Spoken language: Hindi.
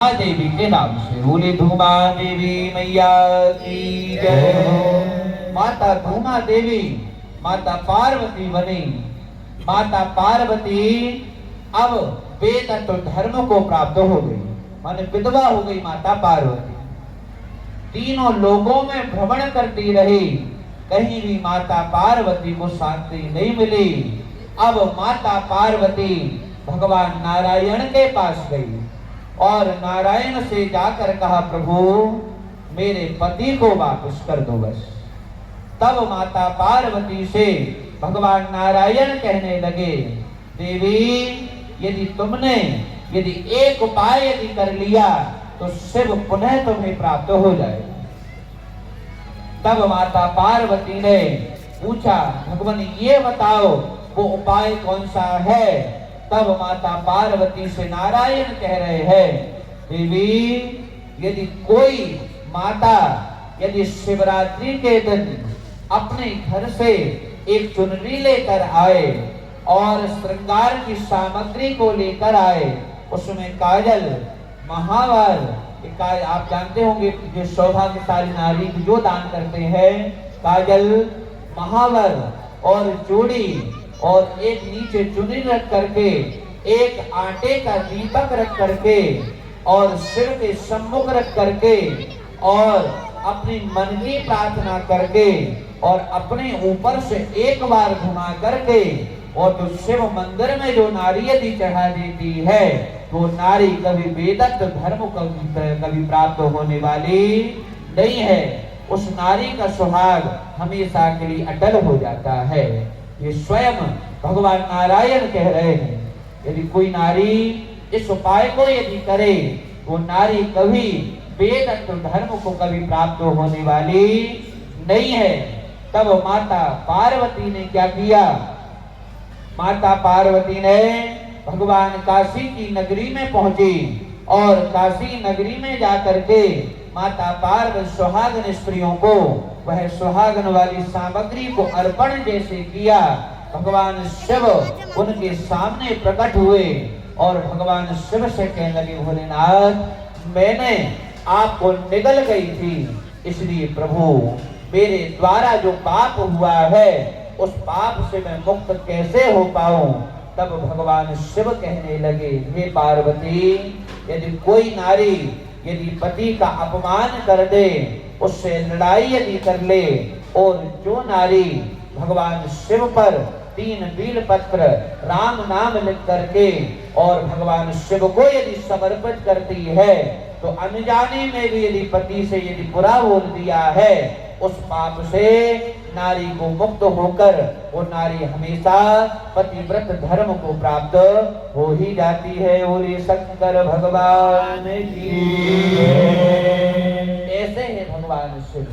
देवी के नाम से बोले धूमा देवी मैया की जय। माता धूमा देवी माता पार्वती बनी। माता पार्वती अब वेद तो धर्म को प्राप्त हो गई, माने विधवा हो गई माता पार्वती। तीनों लोगों में भ्रमण करती रही, कहीं भी माता पार्वती को शांति नहीं मिली। अब माता पार्वती भगवान नारायण के पास गई और नारायण से जाकर कहा, प्रभु मेरे पति को वापस कर दो बस। तब माता पार्वती से भगवान नारायण कहने लगे, देवी यदि तुमने एक उपाय यदि कर लिया तो शिव पुनः तुम्हें प्राप्त हो जाए। तब माता पार्वती ने पूछा, भगवान ये बताओ वो उपाय कौन सा है। तब माता पार्वती से नारायण कह रहे हैं, देवी यदि कोई माता यदि शिवरात्रि के दिन अपने घर से एक चुनरी लेकर आए और श्रृंगार की सामग्री को लेकर आए, उसमें काजल, महावर, आप जानते होंगे जो सौभाग्यशाली नारी जो दान करते हैं, काजल, महावर और चूड़ी और एक नीचे चुनरी रख करके, एक आटे का दीपक रख करके और सिर के सम्मुख रख करके और अपनी मन की प्रार्थना करके और अपने ऊपर से एक बार घुमा करके और जो शिव मंदिर में जो नारी यदि चढ़ा देती है तो नारी कभी वेदत्त धर्म कभी प्राप्त होने वाली नहीं है। उस नारी का सुहाग हमेशा के लिए अटल हो जाता है। ये स्वयं भगवान नारायण कह रहे हैं, यदि कोई नारी इस उपाय को यदि करे वो नारी कभी वेदत्त धर्म को कभी प्राप्त होने वाली नहीं है। तब माता पार्वती ने क्या किया, माता पार्वती ने भगवान काशी की नगरी में पहुंची और काशी नगरी में जाकर के माता पार्वती सुहागन स्त्रियों को वह सुहागन वाली सामग्री को अर्पण जैसे किया। भगवान शिव उनके सामने प्रकट हुए और भगवान शिव से कहने लगे, भोलेनाथ मैंने आपको निगल गई थी, इसलिए प्रभु मेरे द्वारा जो पाप हुआ है उस पाप से मैं मुक्त कैसे हो पाऊं। तब भगवान शिव कहने लगे, हे पार्वती यदि कोई नारी यदि पति का अपमान कर दे, उससे लड़ाई यदि कर ले और जो नारी भगवान शिव पर 3 बील पत्र राम नाम लिख करके और भगवान शिव को यदि समर्पित करती है तो अनजाने में भी यदि पति से यदि बुरा बोल दिया है, उस पाप से नारी को मुक्त होकर वो नारी हमेशा पतिव्रत धर्म को प्राप्त हो ही जाती है। बोले शंकर भगवान की। ऐसे है भगवान शिव।